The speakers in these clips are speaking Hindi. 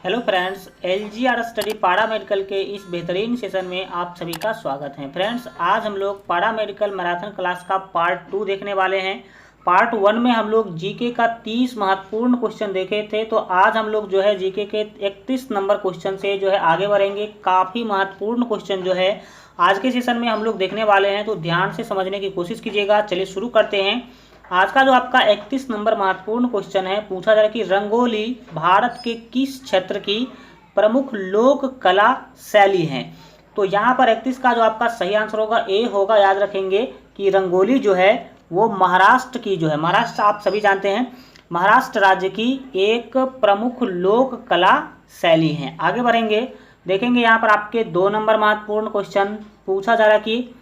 हेलो फ्रेंड्स, LGR स्टडी पारा मेडिकल के इस बेहतरीन सेशन में आप सभी का स्वागत है। फ्रेंड्स, आज हम लोग पारा मेडिकल मैराथन क्लास का पार्ट 2 देखने वाले हैं। पार्ट 1 में हम लोग जीके का 30 महत्वपूर्ण क्वेश्चन देखे थे, तो आज हम लोग जो है जीके के 31 नंबर क्वेश्चन से जो है आगे बढ़ेंगे। काफ़ी महत्वपूर्ण क्वेश्चन जो है आज के सेशन में हम लोग देखने वाले हैं, तो ध्यान से समझने की कोशिश कीजिएगा। चलिए शुरू करते हैं। आज का जो आपका 31 नंबर महत्वपूर्ण क्वेश्चन है, पूछा जा रहा है कि रंगोली भारत के किस क्षेत्र की प्रमुख लोक कला शैली है। तो यहाँ पर 31 का जो आपका सही आंसर होगा ए होगा। याद रखेंगे कि रंगोली जो है वो महाराष्ट्र की जो है, महाराष्ट्र आप सभी जानते हैं, महाराष्ट्र राज्य की एक प्रमुख लोक कला शैली है। आगे बढ़ेंगे, देखेंगे यहाँ पर आपके 2 नंबर महत्वपूर्ण क्वेश्चन पूछा जा रहा है कि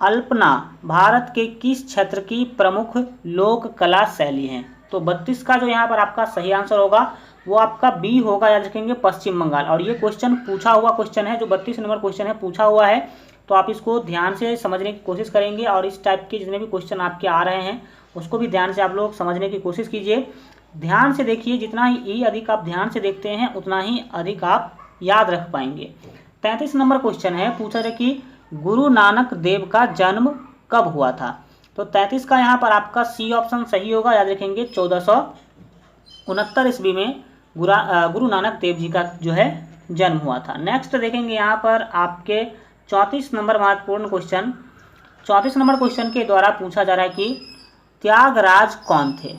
अल्पना भारत के किस क्षेत्र की प्रमुख लोक कला शैली है। तो 32 का जो यहाँ पर आपका सही आंसर होगा वो आपका बी होगा। याद रखेंगे पश्चिम बंगाल। और ये क्वेश्चन पूछा हुआ क्वेश्चन है, जो 32 नंबर क्वेश्चन है पूछा हुआ है, तो आप इसको ध्यान से समझने की कोशिश करेंगे। और इस टाइप के जितने भी क्वेश्चन आपके आ रहे हैं उसको भी ध्यान से आप लोग समझने की कोशिश कीजिए। ध्यान से देखिए, जितना ही अधिक आप ध्यान से देखते हैं उतना ही अधिक आप याद रख पाएंगे। 33 नंबर क्वेश्चन है, पूछा है कि गुरु नानक देव का जन्म कब हुआ था। तो 33 का यहाँ पर आपका सी ऑप्शन सही होगा। याद रखेंगे 1469 ईस्वी में गुरु नानक देव जी का जो है जन्म हुआ था। नेक्स्ट देखेंगे यहाँ पर आपके 34 नंबर महत्वपूर्ण क्वेश्चन। 34 नंबर क्वेश्चन के द्वारा पूछा जा रहा है कि त्यागराज कौन थे।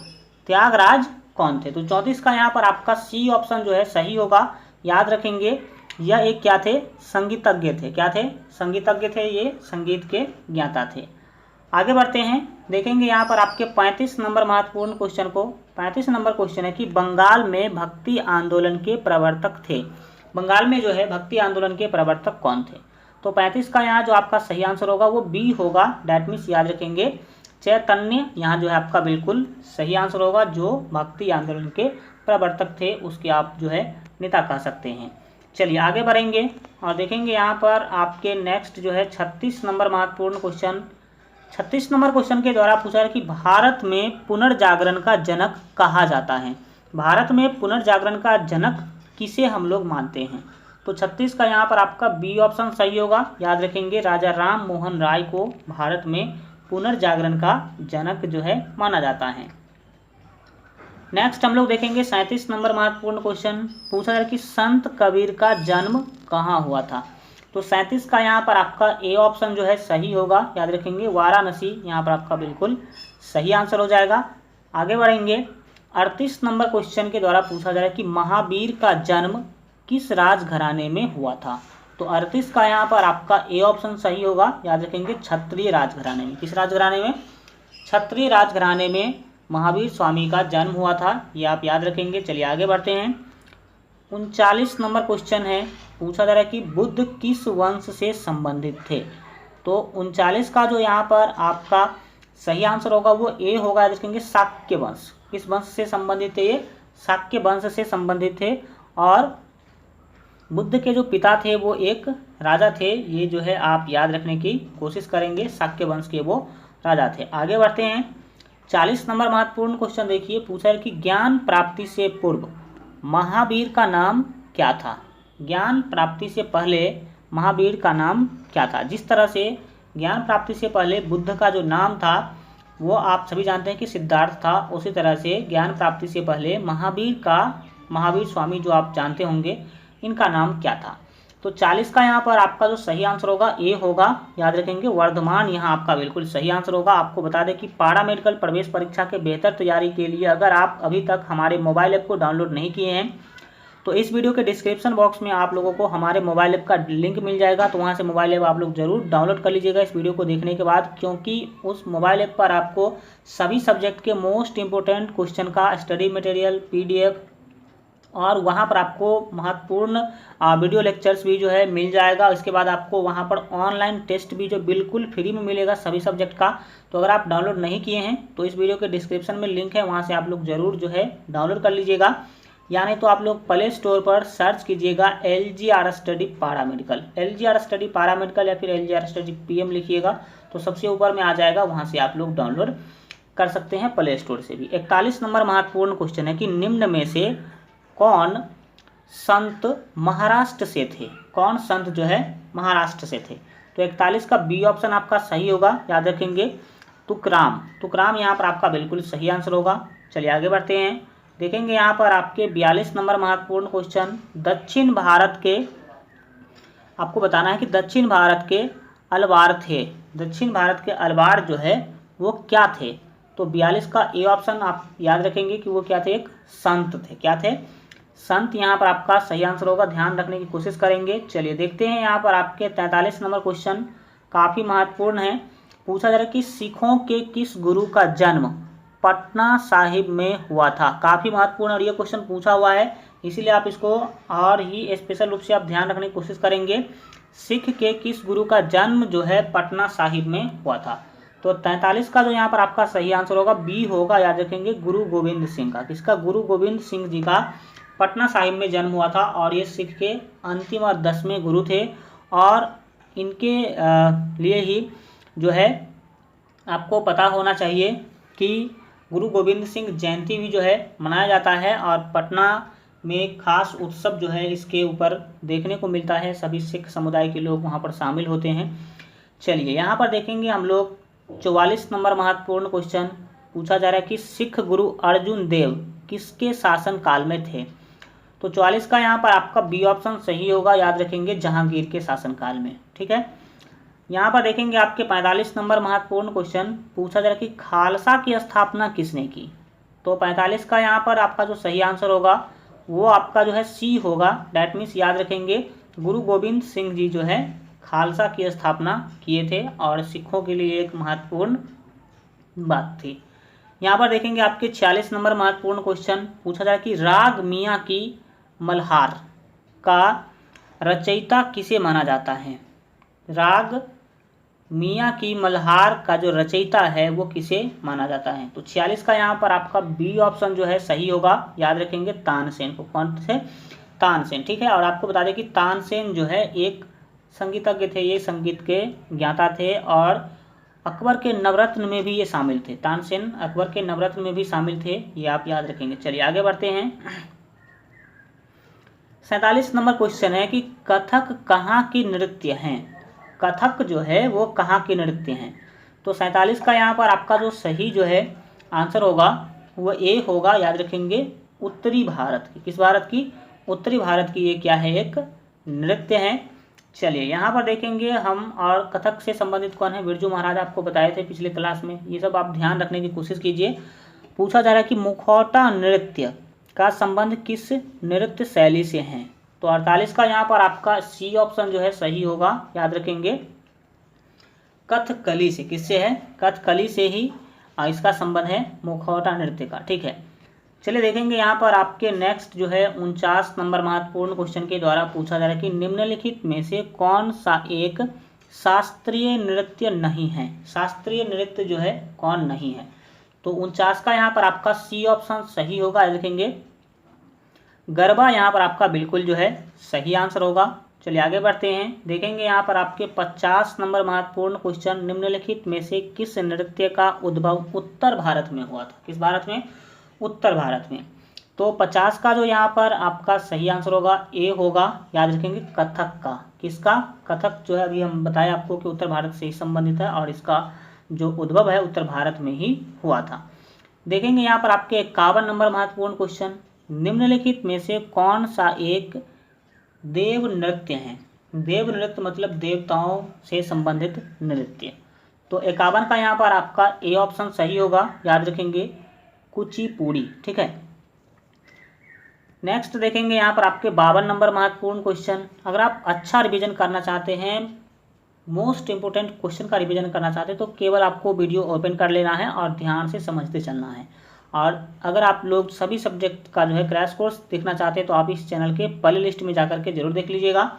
त्यागराज कौन थे। तो 34 का यहाँ पर आपका सी ऑप्शन जो है सही होगा। याद रखेंगे यह एक क्या थे, संगीतज्ञ थे। क्या थे, संगीतज्ञ थे, ये संगीत के ज्ञाता थे। आगे बढ़ते हैं, देखेंगे यहाँ पर आपके 35 नंबर महत्वपूर्ण क्वेश्चन को। 35 नंबर क्वेश्चन है कि बंगाल में भक्ति आंदोलन के प्रवर्तक थे। बंगाल में जो है भक्ति आंदोलन के प्रवर्तक कौन थे। तो 35 का यहाँ जो आपका सही आंसर होगा वो बी होगा। डैट मीन्स याद रखेंगे चैतन्य यहाँ जो है आपका बिल्कुल सही आंसर होगा। जो भक्ति आंदोलन के प्रवर्तक थे उसके आप जो है नेता कह सकते हैं। चलिए आगे बढ़ेंगे और देखेंगे यहाँ पर आपके नेक्स्ट जो है 36 नंबर महत्वपूर्ण क्वेश्चन। 36 नंबर क्वेश्चन के द्वारा पूछा है कि भारत में पुनर्जागरण का जनक कहा जाता है। भारत में पुनर्जागरण का जनक किसे हम लोग मानते हैं। तो 36 का यहाँ पर आपका बी ऑप्शन सही होगा। याद रखेंगे राजा राम मोहन राय को भारत में पुनर्जागरण का जनक जो है माना जाता है। नेक्स्ट हम लोग देखेंगे 37 नंबर महत्वपूर्ण क्वेश्चन। पूछा है कि संत कबीर का जन्म कहाँ हुआ था। तो 37 का यहाँ पर आपका ए ऑप्शन जो है सही होगा। याद रखेंगे वाराणसी यहाँ पर आपका बिल्कुल सही आंसर हो जाएगा। आगे बढ़ेंगे, 38 नंबर क्वेश्चन के द्वारा पूछा जा रहा है कि महावीर का जन्म किस राजघराने में हुआ था। तो 38 का यहाँ पर आपका ए ऑप्शन सही होगा। याद रखेंगे क्षत्रिय राजघराने में। किस राजघराने में, क्षत्रिय राजघराने में महावीर स्वामी का जन्म हुआ था, ये आप याद रखेंगे। चलिए आगे बढ़ते हैं। 39 नंबर क्वेश्चन है, पूछा जा रहा है कि बुद्ध किस वंश से संबंधित थे। तो 39 का जो यहाँ पर आपका सही आंसर होगा वो ए होगा। याद रखेंगे शाक्य वंश। किस वंश से संबंधित थे, ये शाक्य वंश से संबंधित थे। और बुद्ध के जो पिता थे वो एक राजा थे, ये जो है आप याद रखने की कोशिश करेंगे। शाक्य वंश के वो राजा थे। आगे बढ़ते हैं, 40 नंबर महत्वपूर्ण क्वेश्चन देखिए। पूछा है कि ज्ञान प्राप्ति से पूर्व महावीर का नाम क्या था। ज्ञान प्राप्ति से पहले महावीर का नाम क्या था। जिस तरह से ज्ञान प्राप्ति से पहले बुद्ध का जो नाम था वो आप सभी जानते हैं कि सिद्धार्थ था, उसी तरह से ज्ञान प्राप्ति से पहले महावीर स्वामी जो आप जानते होंगे, इनका नाम क्या था। तो 40 का यहाँ पर आपका जो सही आंसर होगा ए होगा। याद रखेंगे वर्धमान यहाँ आपका बिल्कुल सही आंसर होगा। आपको बता दें कि पारा मेडिकल प्रवेश परीक्षा के बेहतर तैयारी के लिए अगर आप अभी तक हमारे मोबाइल ऐप को डाउनलोड नहीं किए हैं तो इस वीडियो के डिस्क्रिप्शन बॉक्स में आप लोगों को हमारे मोबाइल ऐप का लिंक मिल जाएगा, तो वहाँ से मोबाइल ऐप आप लोग जरूर डाउनलोड कर लीजिएगा इस वीडियो को देखने के बाद, क्योंकि उस मोबाइल ऐप पर आपको सभी सब्जेक्ट के मोस्ट इंपोर्टेंट क्वेश्चन का स्टडी मटेरियल PDF और वहाँ पर आपको महत्वपूर्ण वीडियो लेक्चर्स भी जो है मिल जाएगा। इसके बाद आपको वहाँ पर ऑनलाइन टेस्ट भी जो बिल्कुल फ्री में मिलेगा सभी सब्जेक्ट का। तो अगर आप डाउनलोड नहीं किए हैं तो इस वीडियो के डिस्क्रिप्शन में लिंक है, वहाँ से आप लोग ज़रूर जो है डाउनलोड कर लीजिएगा। यानी तो आप लोग प्ले स्टोर पर सर्च कीजिएगा LGR स्टडी पारा मेडिकल, LGR स्टडी पारा मेडिकल या फिर LGR स्टडी PM लिखिएगा तो सबसे ऊपर में आ जाएगा, वहाँ से आप लोग डाउनलोड कर सकते हैं प्ले स्टोर से भी। 41 नंबर महत्वपूर्ण क्वेश्चन है कि निम्न में से कौन संत महाराष्ट्र से थे। कौन संत जो है महाराष्ट्र से थे। तो 41 का बी ऑप्शन आपका सही होगा, याद रखेंगे। तुकराम, तुकराम यहाँ पर आपका बिल्कुल सही आंसर होगा। चलिए आगे बढ़ते हैं, देखेंगे यहाँ पर आपके 42 नंबर महत्वपूर्ण क्वेश्चन। दक्षिण भारत के, आपको बताना है कि दक्षिण भारत के अलवार थे। दक्षिण भारत के अलवार जो है वो क्या थे। तो 42 का ए ऑप्शन आप याद रखेंगे कि वो क्या थे, एक संत थे। क्या थे, संत। यहाँ पर आपका सही आंसर होगा, ध्यान रखने की कोशिश करेंगे। चलिए देखते हैं यहाँ पर आपके 43 नंबर क्वेश्चन, काफ़ी महत्वपूर्ण है। पूछा जा रहा है कि सिखों के किस गुरु का जन्म पटना साहिब में हुआ था। काफ़ी महत्वपूर्ण और ये क्वेश्चन पूछा हुआ है, इसीलिए आप इसको और ही स्पेशल रूप से आप ध्यान रखने की कोशिश करेंगे। सिख के किस गुरु का जन्म जो है पटना साहिब में हुआ था। तो 43 का जो यहाँ पर आपका सही आंसर होगा बी होगा, याद रखेंगे, गुरु गोविंद सिंह का। किसका, गुरु गोविंद सिंह जी का पटना साहिब में जन्म हुआ था। और ये सिख के अंतिम और 10वें गुरु थे। और इनके लिए ही जो है आपको पता होना चाहिए कि गुरु गोविंद सिंह जयंती भी जो है मनाया जाता है। और पटना में खास उत्सव जो है इसके ऊपर देखने को मिलता है। सभी सिख समुदाय के लोग वहाँ पर शामिल होते हैं। चलिए यहाँ पर देखेंगे हम लोग 44 नंबर महत्वपूर्ण क्वेश्चन। पूछा जा रहा है कि सिख गुरु अर्जुन देव किसके शासन काल में थे। तो 44 का यहाँ पर आपका बी ऑप्शन सही होगा, याद रखेंगे, जहांगीर के शासनकाल में। ठीक है। यहाँ पर देखेंगे आपके 45 नंबर महत्वपूर्ण क्वेश्चन। पूछा जा रहा है कि खालसा की स्थापना किसने की। तो 45 का यहाँ पर आपका जो सही आंसर होगा वो आपका जो है सी होगा। डैट मीन्स याद रखेंगे गुरु गोविंद सिंह जी जो है खालसा की स्थापना किए थे और सिखों के लिए एक महत्वपूर्ण बात थी। यहाँ पर देखेंगे आपके 46 नंबर महत्वपूर्ण क्वेश्चन। पूछा जाए कि राग मियाँ की मल्हार का रचयिता किसे माना जाता है। राग मियाँ की मल्हार का जो रचयिता है वो किसे माना जाता है। तो 46 का यहाँ पर आपका बी ऑप्शन जो है सही होगा, याद रखेंगे, तानसेन को। कौन से, तानसेन। ठीक है। और आपको बता दें कि तानसेन जो है एक संगीतज्ञ थे, ये संगीत के ज्ञाता थे और अकबर के नवरत्न में भी ये शामिल थे। तानसेन अकबर के नवरत्न में भी शामिल थे, ये आप याद रखेंगे। चलिए आगे बढ़ते हैं। 47 नंबर क्वेश्चन है कि कथक कहाँ की नृत्य हैं। कथक जो है वो कहाँ के नृत्य हैं। तो 47 का यहाँ पर आपका जो सही जो है आंसर होगा वो ए होगा, याद रखेंगे, उत्तरी भारत की। किस भारत की, उत्तरी भारत की ये क्या है, एक नृत्य है। चलिए यहाँ पर देखेंगे हम, और कथक से संबंधित कौन है, बिरजू महाराज आपको बताए थे पिछले क्लास में। ये सब आप ध्यान रखने की कोशिश कीजिए। पूछा जा रहा है कि मुखौटा नृत्य का संबंध किस नृत्य शैली से है। तो 48 का यहाँ पर आपका सी ऑप्शन जो है सही होगा, याद रखेंगे, कथकली से। किससे है, कथकली से ही इसका संबंध है मुखौटा नृत्य का। ठीक है। चलिए देखेंगे यहाँ पर आपके नेक्स्ट जो है 49 नंबर महत्वपूर्ण क्वेश्चन के द्वारा पूछा जा रहा है कि निम्नलिखित में से कौन सा एक शास्त्रीय नृत्य नहीं है। शास्त्रीय नृत्य जो है कौन नहीं है। तो 49 का यहाँ पर आपका सी ऑप्शन सही होगा, याद रखेंगे, गरबा यहाँ पर आपका बिल्कुल जो है सही आंसर होगा। चलिए आगे बढ़ते हैं। देखेंगे यहाँ पर आपके 50 नंबर महत्वपूर्ण क्वेश्चन। निम्नलिखित में से किस नृत्य का उद्भव उत्तर भारत में हुआ था। किस भारत में, उत्तर भारत में। तो 50 का जो यहाँ पर आपका सही आंसर होगा ए होगा, याद रखेंगे, कथक का। किसका, कथक जो है अभी हम बताए आपको कि उत्तर भारत से ही संबंधित है और इसका जो उद्भव है उत्तर भारत में ही हुआ था। देखेंगे यहाँ पर आपके 51 नंबर महत्वपूर्ण क्वेश्चन। निम्नलिखित में से कौन सा एक देव नृत्य है। देव नृत्य मतलब देवताओं से संबंधित नृत्य। तो 51 का यहाँ पर आपका ए ऑप्शन सही होगा, याद रखेंगे, कुचिपुड़ी। ठीक है। नेक्स्ट देखेंगे यहाँ पर आपके 52 नंबर महत्वपूर्ण क्वेश्चन। अगर आप अच्छा रिवीजन करना चाहते हैं, मोस्ट इंपोर्टेंट क्वेश्चन का रिवीजन करना चाहते हैं, तो केवल आपको वीडियो ओपन कर लेना है और ध्यान से समझते चलना है। और अगर आप लोग सभी सब्जेक्ट का जो है क्रैश कोर्स देखना चाहते हैं तो आप इस चैनल के प्ले लिस्ट में जाकर के जरूर देख लीजिएगा।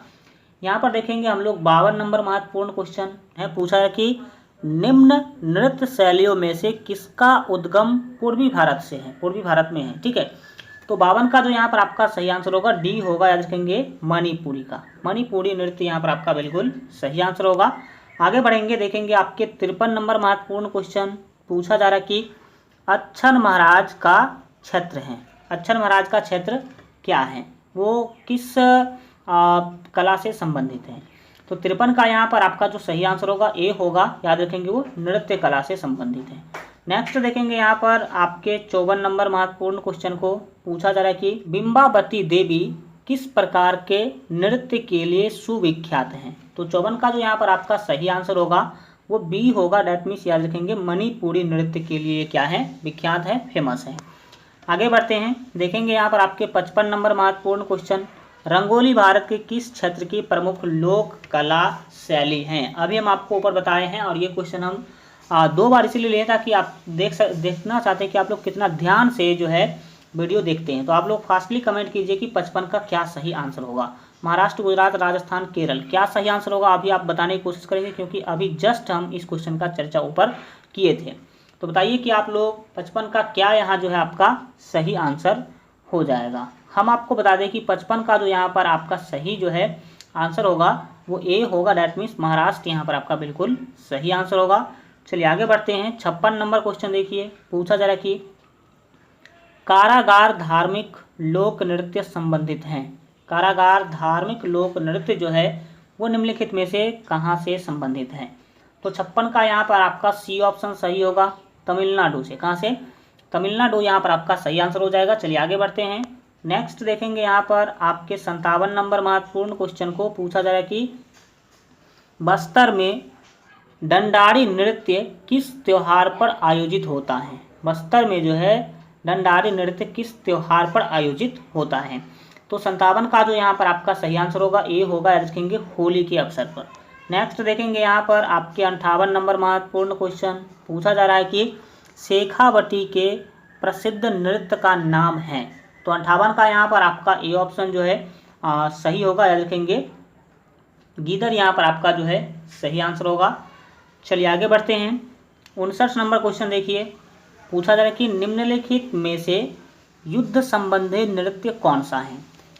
यहाँ पर देखेंगे हम लोग 52 नंबर महत्वपूर्ण क्वेश्चन है। पूछा है कि निम्न नृत्य शैलियों में से किसका उद्गम पूर्वी भारत से है, पूर्वी भारत में है। ठीक है। तो 52 का जो यहाँ पर आपका सही आंसर होगा डी होगा, याद रखेंगे, मणिपुरी का। मणिपुरी नृत्य यहाँ पर आपका बिल्कुल सही आंसर होगा। आगे बढ़ेंगे, देखेंगे आपके 53 नंबर महत्वपूर्ण क्वेश्चन। पूछा जा रहा है कि अच्छन महाराज का क्षेत्र है। अच्छन महाराज का क्षेत्र क्या है। वो किस कला से संबंधित है। तो 53 का यहाँ पर आपका जो सही आंसर होगा ए होगा, याद रखेंगे वो नृत्य कला से संबंधित है। नेक्स्ट देखेंगे यहाँ पर आपके 54 नंबर महत्वपूर्ण क्वेश्चन को पूछा जा रहा है कि बिंबावती देवी किस प्रकार के नृत्य के लिए सुविख्यात हैं। तो 54 का जो यहाँ पर आपका सही आंसर होगा वो बी होगा, डेट मीन्स याद रखेंगे मणिपुरी नृत्य के लिए क्या है, विख्यात है, फेमस है। आगे बढ़ते हैं, देखेंगे यहाँ पर आपके 55 नंबर महत्वपूर्ण क्वेश्चन, रंगोली भारत के किस क्षेत्र की प्रमुख लोक कला शैली हैं। अभी हम आपको ऊपर बताए हैं और ये क्वेश्चन हम 2 बार इसलिए लिए ताकि आप देखना चाहते हैं कि आप लोग कितना ध्यान से जो है वीडियो देखते हैं। तो आप लोग फास्टली कमेंट कीजिए कि 55 का क्या सही आंसर होगा। महाराष्ट्र, गुजरात, राजस्थान, केरल, क्या सही आंसर होगा अभी आप बताने की कोशिश करेंगे, क्योंकि अभी जस्ट हम इस क्वेश्चन का चर्चा ऊपर किए थे। तो बताइए कि आप लोग 55 का क्या यहाँ जो है आपका सही आंसर हो जाएगा। हम आपको बता दें कि 55 का जो यहाँ पर आपका सही जो है आंसर होगा वो ए होगा, डैट मीन्स महाराष्ट्र यहाँ पर आपका बिल्कुल सही आंसर होगा। चलिए आगे बढ़ते हैं, 56 नंबर क्वेश्चन देखिए, पूछा जा रहा है कि कारागार धार्मिक लोक नृत्य संबंधित हैं। कारागार धार्मिक लोक नृत्य जो है वो निम्नलिखित में से कहाँ से संबंधित है। तो 56 का यहाँ पर आपका सी ऑप्शन सही होगा, तमिलनाडु से। कहाँ से, तमिलनाडु यहाँ पर आपका सही आंसर हो जाएगा। चलिए आगे बढ़ते हैं, नेक्स्ट देखेंगे यहाँ पर आपके 57 नंबर महत्वपूर्ण क्वेश्चन को पूछा जा रहा है कि बस्तर में डंडारी नृत्य किस त्योहार पर आयोजित होता है। बस्तर में जो है डंडारी नृत्य किस त्योहार पर आयोजित होता है। तो 57 का जो यहाँ पर आपका सही आंसर होगा ए होगा, याद रखेंगे होली के अवसर पर। नेक्स्ट देखेंगे यहाँ पर आपके 58 नंबर महत्वपूर्ण क्वेश्चन पूछा जा रहा है कि शेखावटी के प्रसिद्ध नृत्य का नाम है। तो 58 का यहाँ पर आपका ए ऑप्शन जो है सही होगा, याद रखेंगे गीदर यहाँ पर आपका जो है सही आंसर होगा। चलिए आगे बढ़ते हैं, 59 नंबर क्वेश्चन देखिए, पूछा जा रहा है कि निम्नलिखित में से युद्ध संबंधित नृत्य कौन सा है।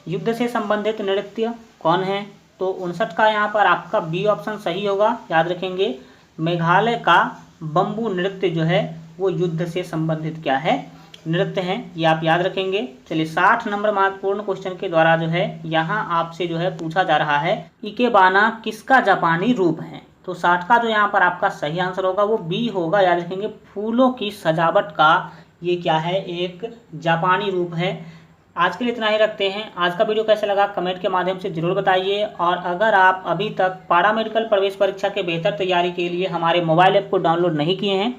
युद्ध से संबंधित नृत्य कौन है। तो 59 का यहाँ पर आपका बी ऑप्शन सही होगा, याद रखेंगे मेघालय का बम्बू नृत्य जो है वो युद्ध से संबंधित क्या है, नृत्य हैं, ये आप याद रखेंगे। चलिए 60 नंबर महत्वपूर्ण क्वेश्चन के द्वारा जो है यहाँ आपसे जो है पूछा जा रहा है इकेबाना किसका जापानी रूप है। तो 60 का जो यहाँ पर आपका सही आंसर होगा वो बी होगा, याद रखेंगे फूलों की सजावट का ये क्या है, एक जापानी रूप है। आज के लिए इतना ही रखते हैं। आज का वीडियो कैसा लगा कमेंट के माध्यम से जरूर बताइए, और अगर आप अभी तक पारा मेडिकल प्रवेश परीक्षा के बेहतर तैयारी के लिए हमारे मोबाइल ऐप को डाउनलोड नहीं किए हैं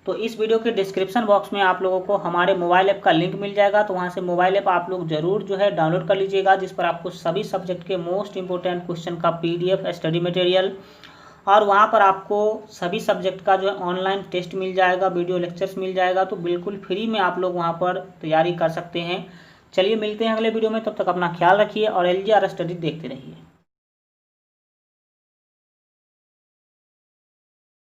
तो इस वीडियो के डिस्क्रिप्शन बॉक्स में आप लोगों को हमारे मोबाइल ऐप का लिंक मिल जाएगा। तो वहाँ से मोबाइल ऐप आप लोग जरूर जो है डाउनलोड कर लीजिएगा, जिस पर आपको सभी सब्जेक्ट के मोस्ट इंपॉर्टेंट क्वेश्चन का PDF स्टडी मटेरियल, और वहाँ पर आपको सभी सब्जेक्ट का जो है ऑनलाइन टेस्ट मिल जाएगा, वीडियो लेक्चर्स मिल जाएगा। तो बिल्कुल फ्री में आप लोग वहाँ पर तैयारी कर सकते हैं। चलिए मिलते हैं अगले वीडियो में, तब तक अपना ख्याल रखिए और LGR स्टडी देखते रहिए।